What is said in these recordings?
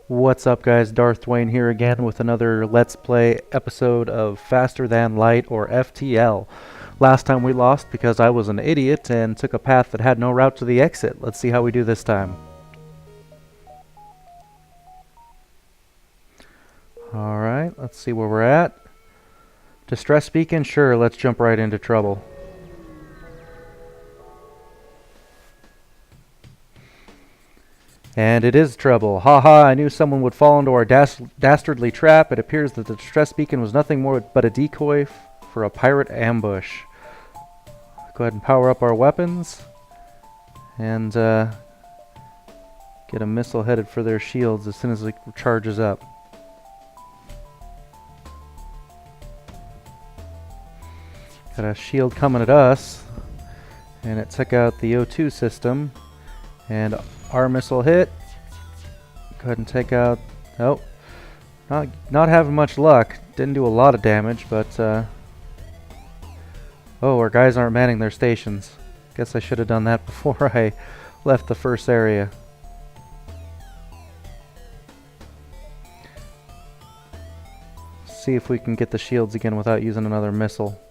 What's up, guys? Darth Dwayne here again with another Let's Play episode of Faster Than Light, or FTL. Last time we lost because I was an idiot and took a path that had no route to the exit. Let's see how we do this time. Alright, let's see where we're at. Distress beacon? Sure, let's jump right into trouble. And it is trouble. Haha, I knew someone would fall into our dastardly trap. It appears that the distress beacon was nothing more but a decoy for a pirate ambush. Go ahead and power up our weapons. And get a missile headed for their shields as soon as it charges up. Got a shield coming at us. And it took out the O2 system. And our missile hit. Go ahead and take out... Oh. Not having much luck. Didn't do a lot of damage, but... Oh, our guys aren't manning their stations. Guess I should have done that before I left the first area. See if we can get the shields again without using another missile.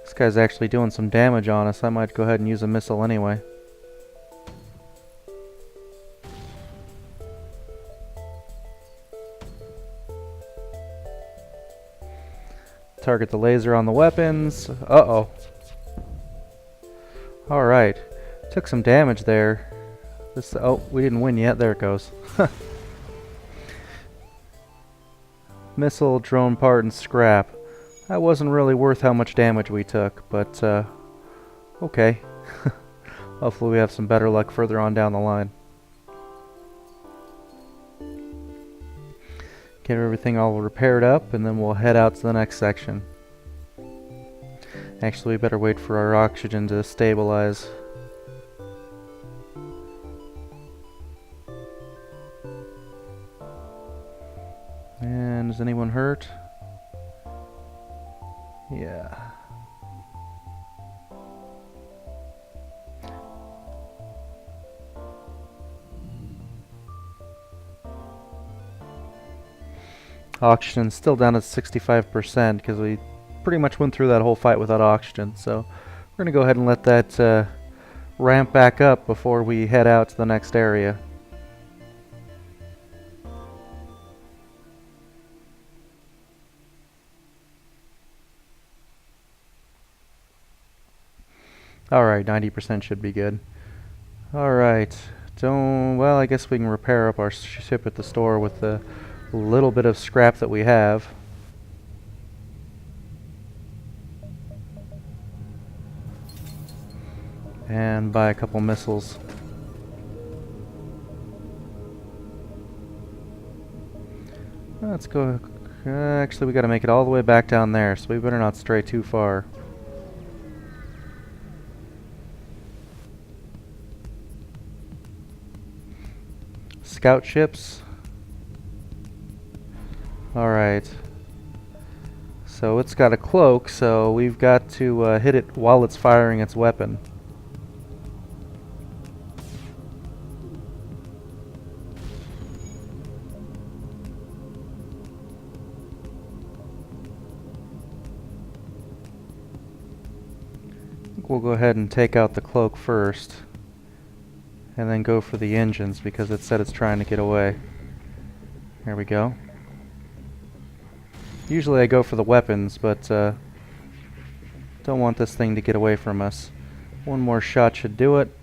This guy's actually doing some damage on us. I might go ahead and use a missile anyway. Target the laser on the weapons. Uh-oh. Alright. Took some damage there. Oh, we didn't win yet. There it goes. Missile, drone part, and scrap. That wasn't really worth how much damage we took, but okay. Hopefully we have some better luck further on down the line. Get everything all repaired up, and then we'll head out to the next section. Actually, we better wait for our oxygen to stabilize. And is anyone hurt? Yeah. Oxygen's still down at 65% because we pretty much went through that whole fight without oxygen. So we're going to go ahead and let that ramp back up before we head out to the next area. Alright, 90% should be good. Alright, well, I guess we can repair up our ship at the store with the little bit of scrap that we have. And buy a couple missiles. Let's go. Actually, we gotta make it all the way back down there, so we better not stray too far. Scout ships. Alright. So it's got a cloak, so we've got to hit it while it's firing its weapon. I think we'll go ahead and take out the cloak first. And then go for the engines because it said it's trying to get away. There we go. Usually I go for the weapons, but don't want this thing to get away from us. One more shot should do it.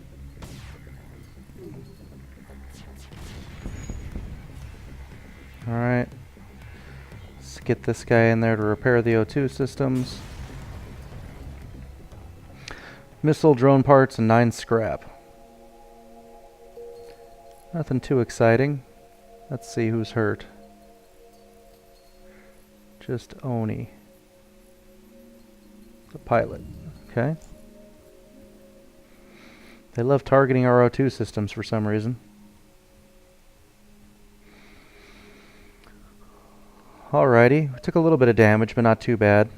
Alright. Let's get this guy in there to repair the O2 systems. Missile, drone parts, and 9 scrap. Nothing too exciting. Let's see who's hurt. Just Oni. The pilot. Okay. They love targeting our O2 systems for some reason. Alrighty. We took a little bit of damage, but not too bad.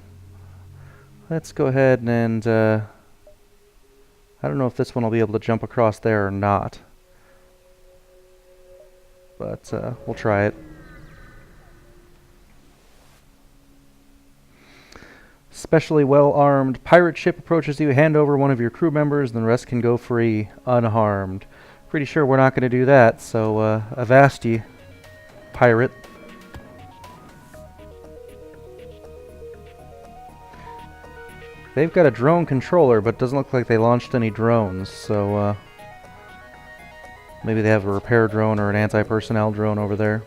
Let's go ahead and I don't know if this one will be able to jump across there or not. But we'll try it. Specially well-armed pirate ship approaches you. Hand over one of your crew members, and the rest can go free, unharmed. Pretty sure we're not going to do that, so avast ye, pirate. They've got a drone controller, but it doesn't look like they launched any drones, so maybe they have a repair drone or an anti-personnel drone over there.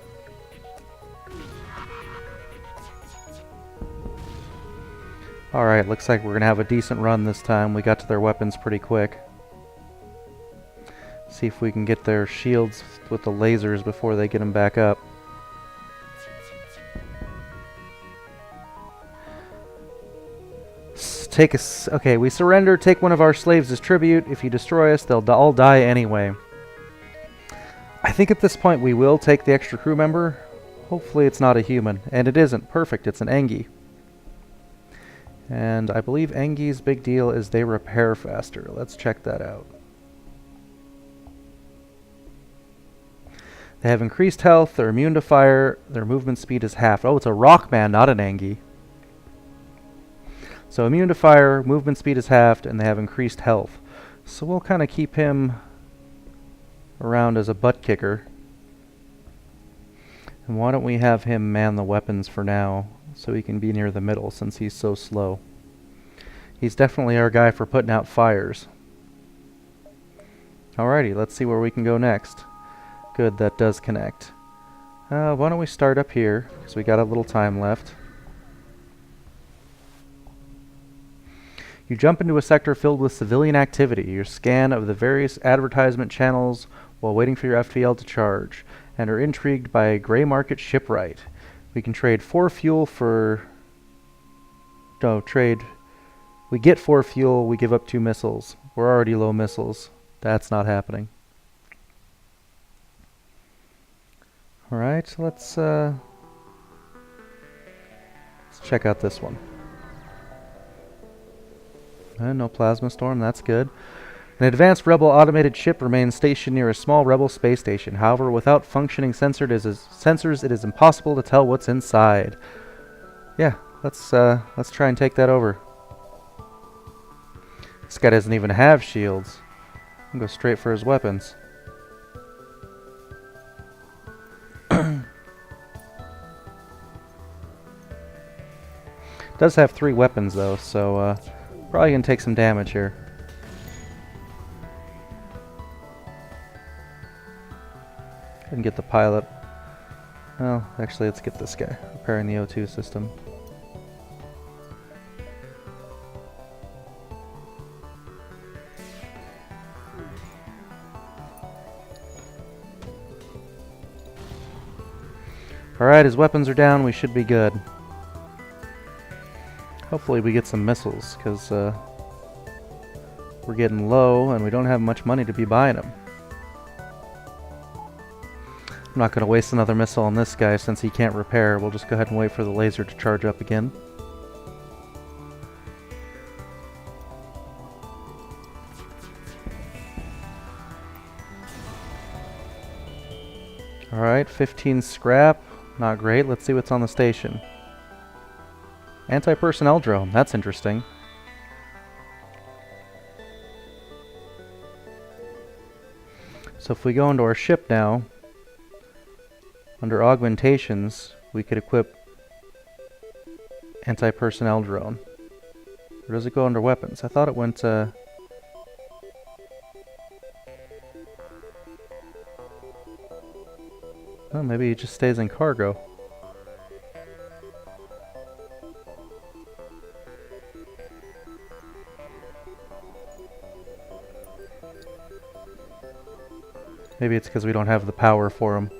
Alright, looks like we're going to have a decent run this time. We got to their weapons pretty quick. See if we can get their shields with the lasers before they get them back up. Okay, we surrender. Take one of our slaves as tribute. If you destroy us, they'll all die anyway. I think at this point we will take the extra crew member. Hopefully it's not a human. And it isn't. Perfect. It's an Engi. And I believe Engi's big deal is they repair faster. Let's check that out. They have increased health. They're immune to fire. Their movement speed is half. Oh, it's a Rockman, not an Engi. So immune to fire, movement speed is halved, and they have increased health. So we'll kind of keep him around as a butt kicker. And why don't we have him man the weapons for now, so he can be near the middle since he's so slow. He's definitely our guy for putting out fires. Alrighty, let's see where we can go next. Good, that does connect. Why don't we start up here, because we got a little time left. You jump into a sector filled with civilian activity. You scan of the various advertisement channels while waiting for your FTL to charge, and are intrigued by a gray market shipwright. We can trade 4 fuel for... No, trade... We get 4 fuel, we give up 2 missiles. We're already low missiles. That's not happening. Alright, let's check out this one. No plasma storm, that's good. An advanced rebel automated ship remains stationed near a small rebel space station. However, without functioning sensors, it is impossible to tell what's inside. Yeah, let's try and take that over. This guy doesn't even have shields. I'll go straight for his weapons. Does have 3 weapons though, so probably gonna take some damage here. And get the pilot. Well, actually, let's get this guy repairing the O2 system. Alright, his weapons are down. We should be good. Hopefully we get some missiles, because we're getting low and we don't have much money to be buying them. I'm not going to waste another missile on this guy since he can't repair. We'll just go ahead and wait for the laser to charge up again. Alright, 15 scrap. Not great. Let's see what's on the station. Anti-personnel drone. That's interesting. So if we go into our ship now, under augmentations, we could equip anti-personnel drone. Or does it go under weapons? I thought it went to... Oh, maybe it just stays in cargo. Maybe it's because we don't have the power for him.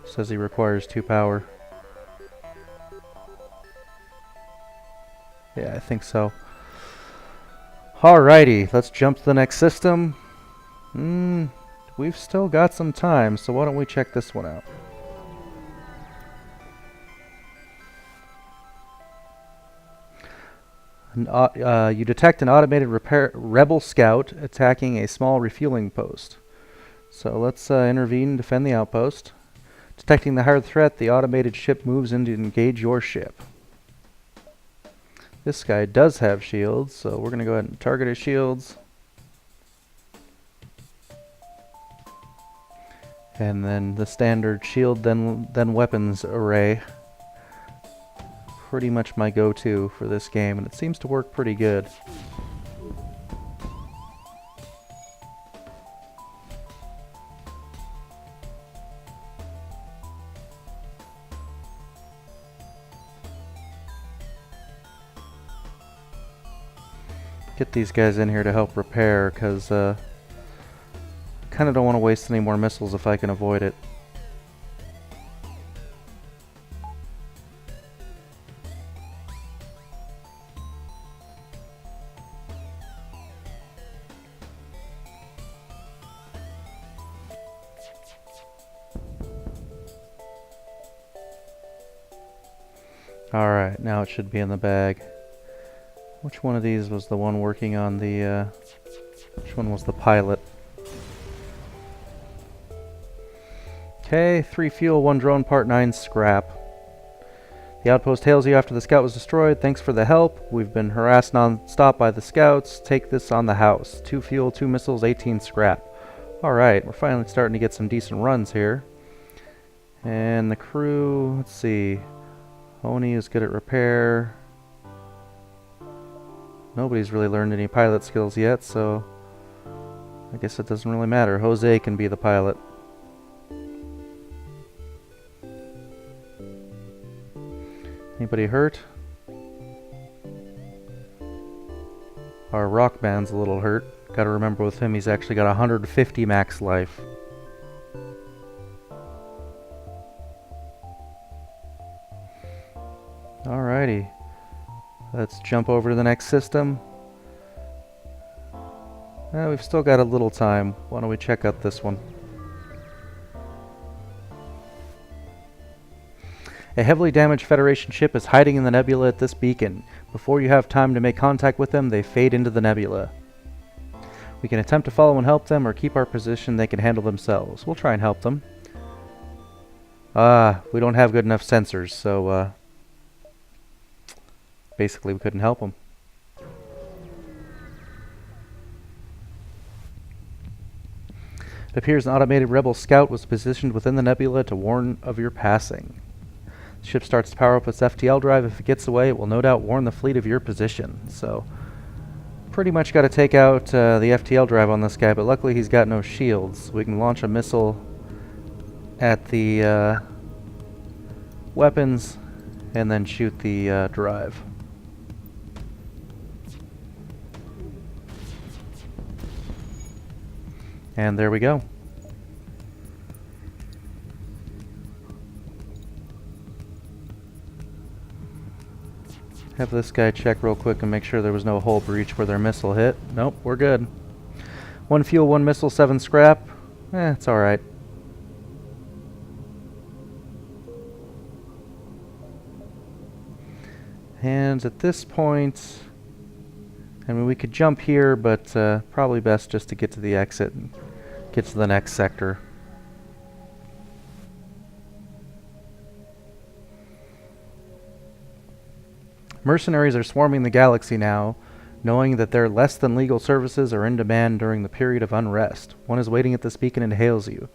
Says he requires 2 power. Yeah, I think so. Alrighty, let's jump to the next system. We've still got some time, so why don't we check this one out. You detect an automated rebel scout attacking a small refueling post. So let's intervene and defend the outpost. Detecting the hard threat, the automated ship moves in to engage your ship. This guy does have shields, so we're going to go ahead and target his shields. And then the standard shield, then weapons array. Pretty much my go-to for this game, and it seems to work pretty good. Get these guys in here to help repair, because I kind of don't want to waste any more missiles if I can avoid it. Alright, now it should be in the bag. Which one of these was the one working on the, which one was the pilot? Okay, 3 fuel, 1 drone, part 9 scrap. The outpost hails you after the scout was destroyed. Thanks for the help. We've been harassed non-stop by the scouts. Take this on the house. 2 fuel, 2 missiles, 18 scrap. Alright, we're finally starting to get some decent runs here. And the crew, let's see. Oni is good at repair. Nobody's really learned any pilot skills yet, so I guess it doesn't really matter. Jose can be the pilot. Anybody hurt? Our rock band's a little hurt. Gotta remember with him he's actually got 150 max life. Alrighty. Let's jump over to the next system. We've still got a little time. Why don't we check out this one? A heavily damaged Federation ship is hiding in the nebula at this beacon. Before you have time to make contact with them, they fade into the nebula. We can attempt to follow and help them, or keep our position. They can handle themselves. We'll try and help them. We don't have good enough sensors, so basically we couldn't help them. It appears an automated rebel scout was positioned within the nebula to warn of your passing. The ship starts to power up its FTL drive. If it gets away, it will no doubt warn the fleet of your position. So pretty much got to take out the FTL drive on this guy, but luckily he's got no shields. We can launch a missile at the weapons and then shoot the drive. And there we go. Have this guy check real quick and make sure there was no hull breach where their missile hit. Nope, we're good. 1 fuel, 1 missile, 7 scrap. It's alright. And at this point, I mean, we could jump here, but probably best just to get to the exit and get to the next sector. Mercenaries are swarming the galaxy now, knowing that their less than legal services are in demand during the period of unrest. One is waiting at this beacon and hails you. You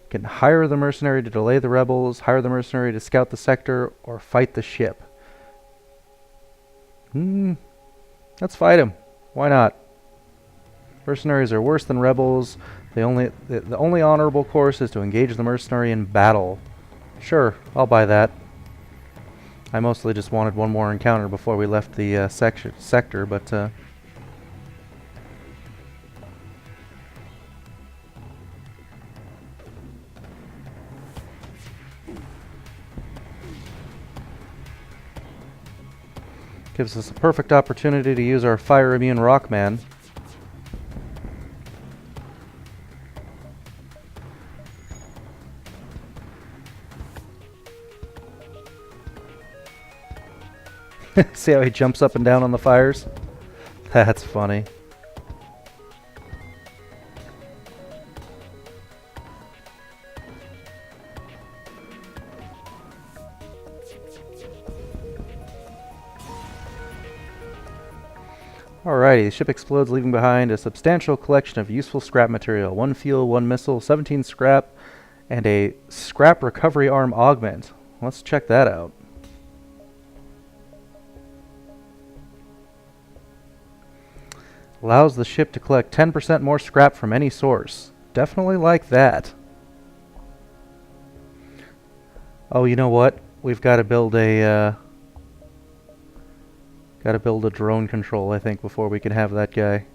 can hire the mercenary to delay the rebels, hire the mercenary to scout the sector, or fight the ship. Let's fight him. Why not? Mercenaries are worse than rebels. The only honorable course is to engage the mercenary in battle. Sure, I'll buy that. I mostly just wanted one more encounter before we left the sector, but gives us a perfect opportunity to use our fire immune Rockman. See how he jumps up and down on the fires? That's funny. Alrighty, the ship explodes, leaving behind a substantial collection of useful scrap material. 1 fuel, 1 missile, 17 scrap, and a scrap recovery arm augment. Let's check that out. Allows the ship to collect 10% more scrap from any source. Definitely like that. Oh, you know what? We've got to build a drone control, I think, before we can have that guy.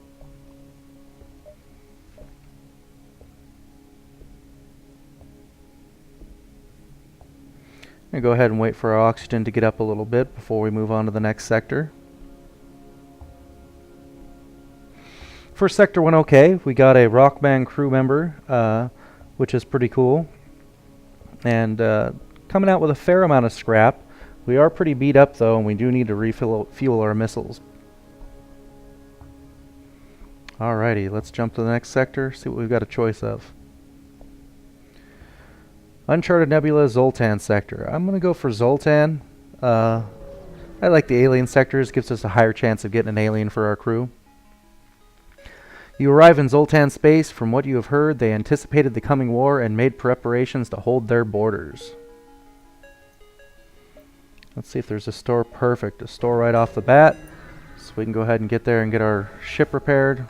I'm gonna go ahead and wait for our oxygen to get up a little bit before we move on to the next sector. First sector went okay. We got a Rockman crew member, which is pretty cool. And coming out with a fair amount of scrap. We are pretty beat up though, and we do need to fuel our missiles. Alrighty, let's jump to the next sector, see what we've got a choice of. Uncharted Nebula, Zoltan sector. I'm gonna go for Zoltan. I like the alien sectors, gives us a higher chance of getting an alien for our crew. You arrive in Zoltan space. From what you have heard, they anticipated the coming war and made preparations to hold their borders. Let's see if there's a store. Perfect, a store right off the bat. So we can go ahead and get there and get our ship repaired.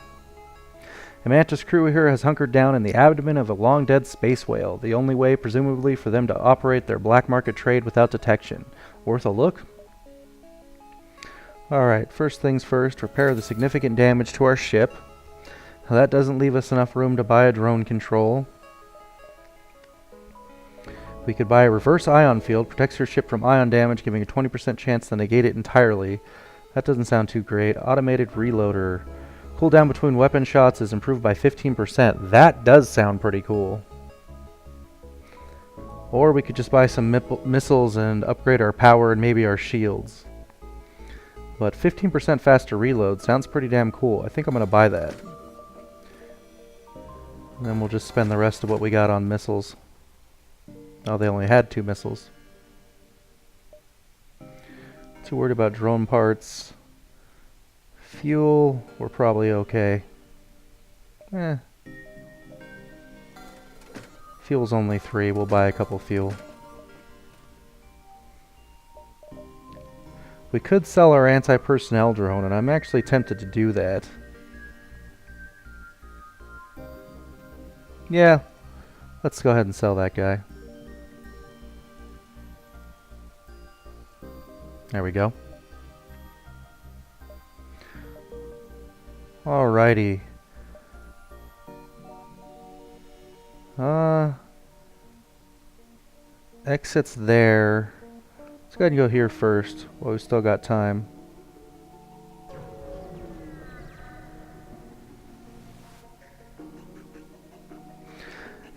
The Mantis crew here has hunkered down in the abdomen of a long-dead space whale. The only way, presumably, for them to operate their black market trade without detection. Worth a look? Alright, first things first, repair the significant damage to our ship. Now, that doesn't leave us enough room to buy a drone control. We could buy a reverse ion field, protects your ship from ion damage, giving a 20% chance to negate it entirely. That doesn't sound too great. Automated reloader. Cooldown between weapon shots is improved by 15%. That does sound pretty cool. Or we could just buy some missiles and upgrade our power and maybe our shields. But 15% faster reload sounds pretty damn cool. I think I'm going to buy that. And then we'll just spend the rest of what we got on missiles. Oh, they only had 2 missiles. Too worried about drone parts. Fuel, we're probably okay. Fuel's only 3, we'll buy a couple fuel. We could sell our anti-personnel drone, and I'm actually tempted to do that. Yeah, let's go ahead and sell that guy. There we go. Alrighty. Exits there. Let's go ahead and go here first while we still got time.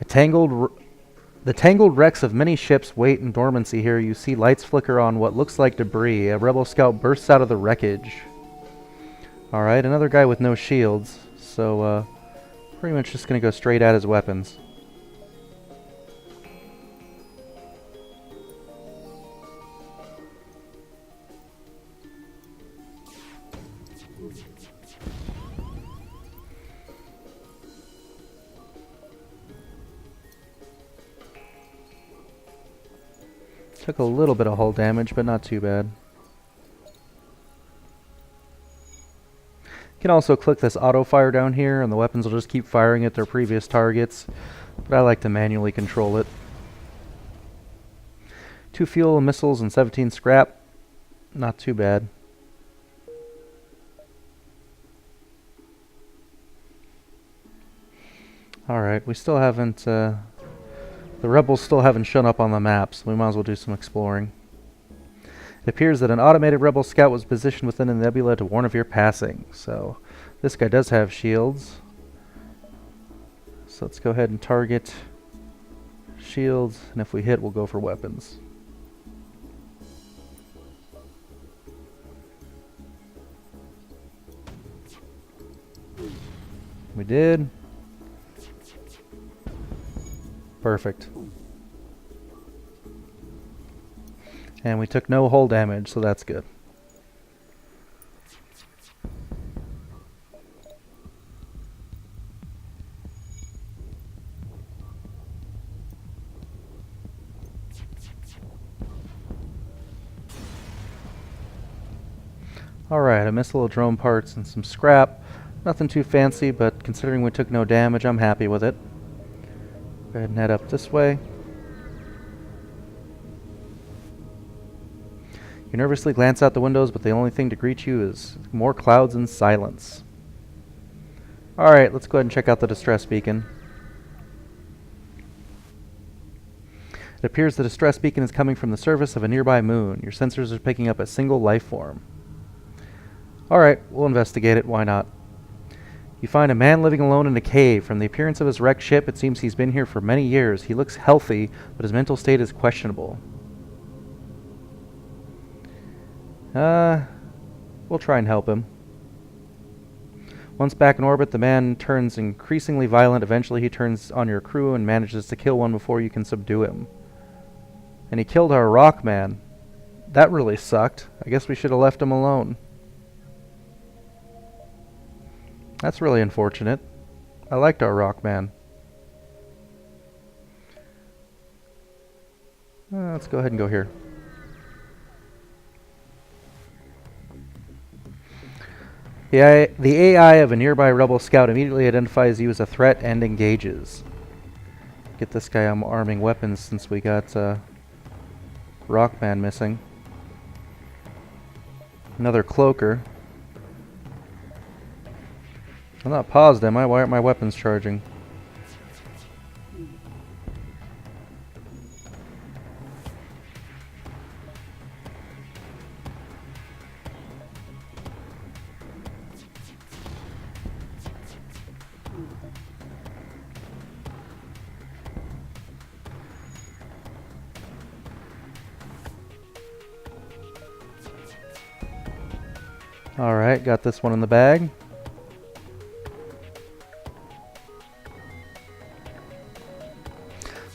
The tangled wrecks of many ships wait in dormancy here. You see lights flicker on what looks like debris. A rebel scout bursts out of the wreckage. Alright, another guy with no shields. So, pretty much just gonna go straight at his weapons. Took a little bit of hull damage, but not too bad. You can also click this auto fire down here, and the weapons will just keep firing at their previous targets, but I like to manually control it. 2 fuel, missiles, and 17 scrap. Not too bad. Alright, we still haven't... the rebels still haven't shown up on the map, so we might as well do some exploring. It appears that an automated rebel scout was positioned within the nebula to warn of your passing. So, this guy does have shields. So let's go ahead and target shields, and if we hit, we'll go for weapons. We did. Perfect. And we took no hull damage, so that's good. Alright, a missile, drone parts, and some scrap. Nothing too fancy, but considering we took no damage, I'm happy with it. Go ahead and head up this way. You nervously glance out the windows, but the only thing to greet you is more clouds and silence. Alright, let's go ahead and check out the distress beacon. It appears the distress beacon is coming from the surface of a nearby moon. Your sensors are picking up a single life form. Alright, we'll investigate it, why not? You find a man living alone in a cave. From the appearance of his wrecked ship, it seems he's been here for many years. He looks healthy, but his mental state is questionable. We'll try and help him. Once back in orbit, the man turns increasingly violent. Eventually, he turns on your crew and manages to kill one before you can subdue him. And he killed our rock man. That really sucked. I guess we should have left him alone. That's really unfortunate. I liked our rock man. Let's go ahead and go here. The AI of a nearby rebel scout immediately identifies you as a threat and engages. Get this guy arming weapons since we got Rockman missing. Another cloaker. I'm not paused, am I? Why aren't my weapons charging? Alright, got this one in the bag.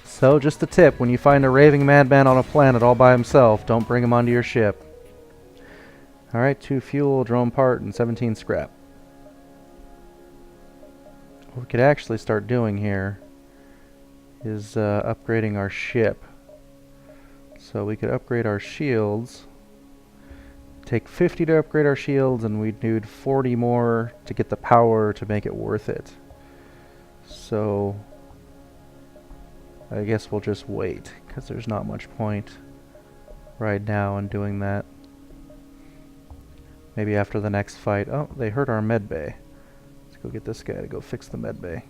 So, just a tip, when you find a raving madman on a planet all by himself, don't bring him onto your ship. Alright, 2 fuel, drone part, and 17 scrap. What we could actually start doing here is upgrading our ship. So we could upgrade our shields. Take 50 to upgrade our shields, and we'd need 40 more to get the power to make it worth it. So I guess we'll just wait, because there's not much point right now in doing that. Maybe after the next fight. Oh, they hurt our med bay. Let's go get this guy to go fix the med bay.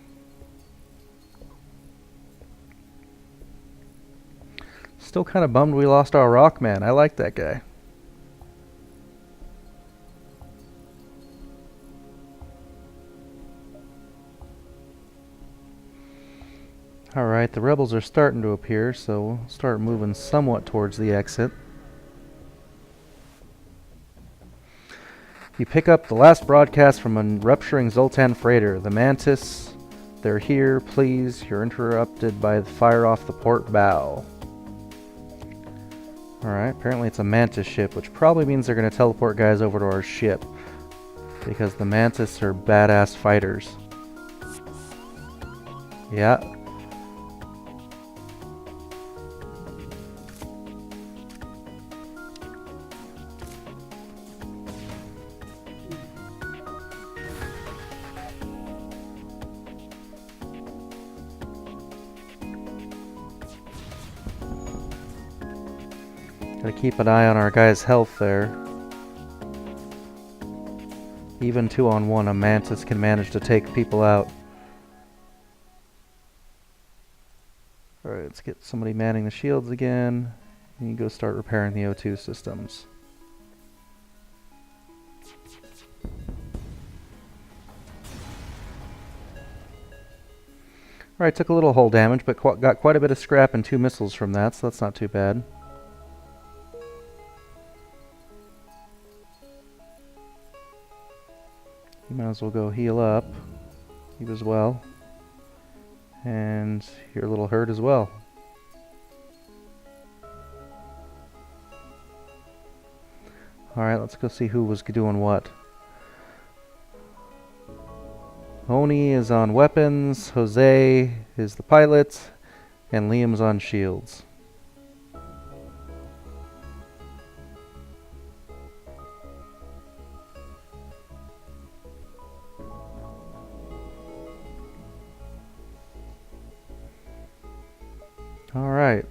Still kind of bummed we lost our rock man. I like that guy. Alright, the rebels are starting to appear, so we'll start moving somewhat towards the exit. You pick up the last broadcast from a rupturing Zoltan freighter. The Mantis, they're here, please. You're interrupted by the fire off the port bow. Alright, apparently it's a Mantis ship, which probably means they're going to teleport guys over to our ship. Because the Mantis are badass fighters. Yeah. Gotta keep an eye on our guy's health there. Even 2-on-1, a Mantis can manage to take people out. Alright, let's get somebody manning the shields again. And you go start repairing the O2 systems. Alright, took a little hull damage, but got quite a bit of scrap and 2 missiles from that, so that's not too bad. You might as well go heal up. You as well. And your little herd as well. Alright, let's go see who was doing what. Oni is on weapons, Jose is the pilot, and Liam's on shields. Alright.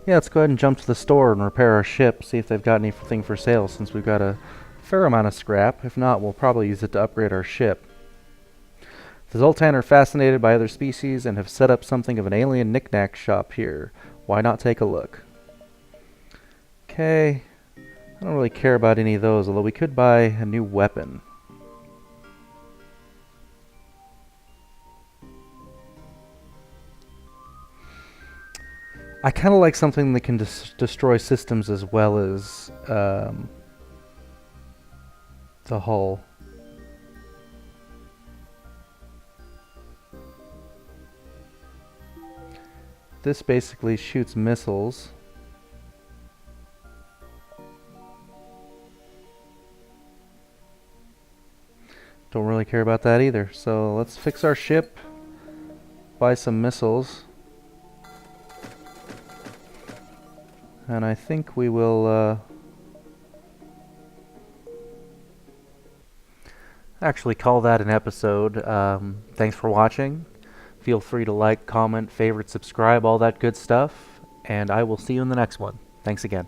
Yeah, let's go ahead and jump to the store and repair our ship, see if they've got anything for sale since we've got a fair amount of scrap. If not, we'll probably use it to upgrade our ship. The Zoltan are fascinated by other species and have set up something of an alien knick-knack shop here. Why not take a look? Okay. I don't really care about any of those, although we could buy a new weapon. I kind of like something that can destroy systems as well as the hull. This basically shoots missiles. Don't really care about that either. So let's fix our ship, buy some missiles. And I think we will actually call that an episode. Thanks for watching. Feel free to like, comment, favorite, subscribe, all that good stuff. And I will see you in the next one. Thanks again.